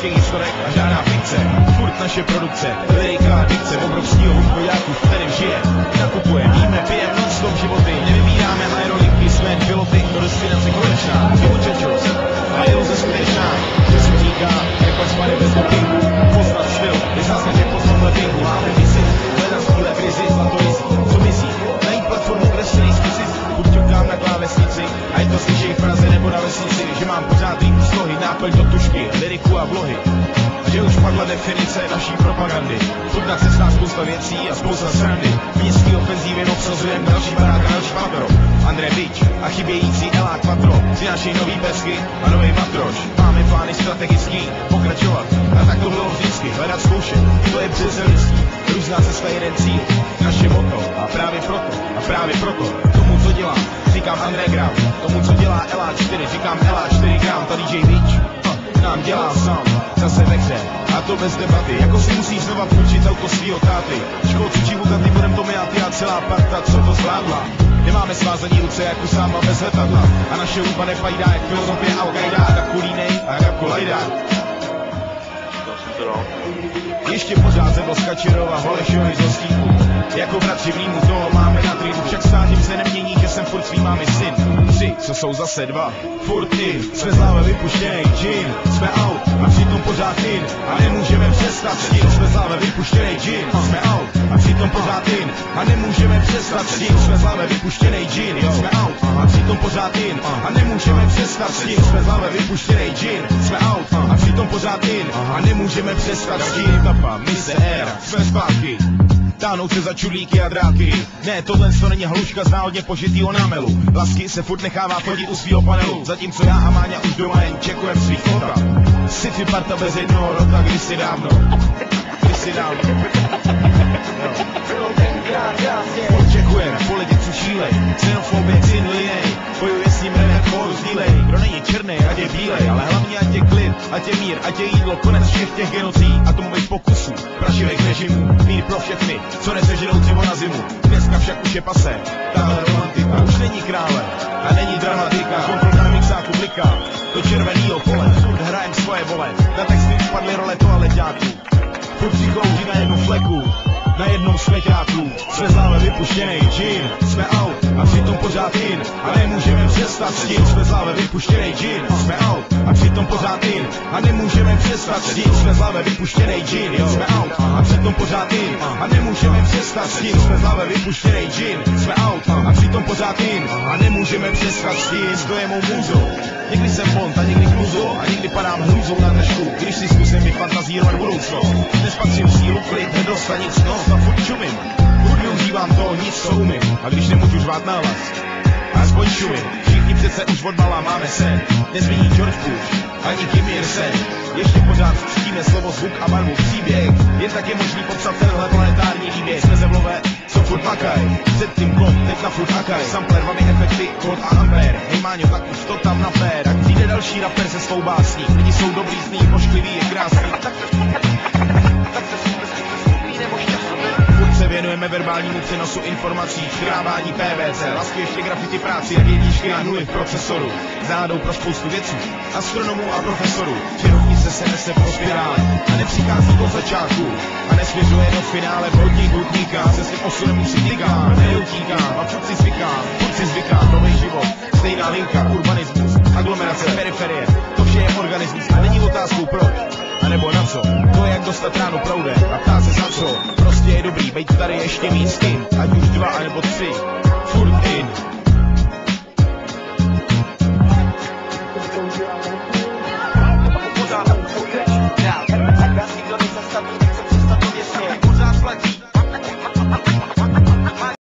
lidských historek a žádná fikce. Furt naše produkce, lirika, dikce, obrovskýho hudbojáku, v kterém žije. Nakupujeme, jíme, pijeme non-stop životy, nevybíráme aerolinky, jsme piloty, do destinace konečná. Je muchachos, a je lze skutečná, že se říká, jak pak spady bez dopingu. Poznat styl, je zase že poznat lepinku, máme misi, hledat stíle krizi, zlato jistí, co myslí, najít platformu, kde se nejskusit, buď ťukám na klávesnici, a je to slyšej v Praze nebo na vesnici, že mám pořád rýmu slohy, náplň do tušky, liriku a vlohy. A že už padla definice naší propagandy, furt na cestách spousta věcí a spousta srandy, městský ofenzívy obsazujem další barák a další patro, André Bič a chybějící Elá Quattro, přinášej nový pesky a nový matroš, máme plány strategický, pokračovat, a tak to bylo vždycky, hledat zkoušet, to je přece lidský, různá cesta jeden cíl, naše moto, a právě proto, tomu co dělám, říkám underground, tomu co dělá LA4, říkám LA4 gram, to DJ Bič, nám dělá sám, zase ve hře, a to bez debaty, jako si musí znova učitelko svýho táty, škol cvičí Bugatti, budem to my a ty a celá parta, co to zvládla. Nemáme svázaný ruce jako sáma bez letadla a naše hudba nepajdá jak filozofie Al-Qaida, Rabku línej a Rabku lajda. Ještě pořád jsem z Kačerova, Holešovy z Hostíku. Jako bratři v Rýmu toho máme na tribu, však stážím se nemění, že jsem furt svý mámy syn. 3, co jsou zase 2, furt in, jsme z láve vypuštěnej džin, jsme out a přitom pořád in a nemůžeme přestat s tím, jsme z láve vypuštěnej džin, jsme out a přitom pořád in a nemůžeme přestat s tím, jsme z láve vypuštěnej džin, jsme out a přitom pořád in a nemůžeme přestat s tím, jsme z láve vypuštěnej džin, jsme out a přitom pořád in a nemůžeme přestat s tím, etapa, mise, éra, jsme zpátky. Táhnout se za čudlíky a dráky. Ne, tohle to není hluška z náhodně požitýho námelu. Lasky se furt nechává chodit u svýho panelu, zatímco já a Máňa už doma jen čekujem svých fota. Sci-fi parta bez jednoho rota, kdysi dávno. Čekujem, politiku šílej, xenofobie, cin linej, bojuje s ním rené chóru sdílej. Kdo není černý, ať je bílej, ale hlavně ať je klid, ať je mír, ať je jídlo, konec všech těch genocí atomových pokusů, prašivých režimů, mír pro všechny, co neseženou dřevo na zimu. Dneska však už je pasé, tahle romantika už není krále a není dramatika, kontrol na mixáku bliká do červenýho pole, furt hrajem svoje vole, na texty už padly role toaleťáků, furt přiklouží na jednu fleku, na jednom smeťáku, jsme z láve vypuštěnej džin, jsme out a přitom pořád in a nemůžeme přestat s tím, jsme z láve vypuštěnej džin, jsme out a přitom pořád in a nemůžeme přestat s tím, jsme z láve vypuštěnej džin, jsme out a přitom pořád in a nemůžeme přestat s tím, jsme z láve vypuštěnej džin, jsme out a přitom pořád in a nemůžeme přestat s tím, to je mou můzou. Někdy jsem Bond a někdy Knuzo a někdy padám hrůzou na držku, když si zkusím vyfantazírovat budoucnost. Dnes patřím sílu, klid, nedostanicnost a furt čumím. Furt využívám toho nic, co umím, a když nemůžu řvát nahlas, aspoň čumím. Všichni přece už od malá máme sen, nezmění George Bush ani Kim Il-sen. Ještě pořád ctíme slovo, zvuk a barvu, příběh. Jen tak je možný popsat tenhle planetární výběh. Jsme zemlové, co furt makaj, předtím klop, teď na furt hakaj. Sampler, vamy efekty, kód a ampér. Hej Máňo, tak už to tam na fér. Tak přijde další rapper se svou básní. Lidi jsou dobrý, zní, pošklivý, je krásný. Tak se věnujeme verbálnímu přenosu informací, škrávání PVC, lasky ještě grafity práci, jak jedničky a nuly v procesoru. Zádou pro spoustu věců, astronomů a profesorů. Čarovnice se nese po spirále a nepřichází od začátku a nesměřuje do finále vodní hudníka. Se svým osudem už si tykám, neutíkám a furt si zvykám, nový život, stejná linka, urbanismus, aglomerace, periferie, to vše je organismus a není otázkou proč, anebo na co, to je jak dostat ráno proudem a ptát se za co, prostě je dobrý, bejt tady ještě víc tím, ať už 2 nebo 3, furt in.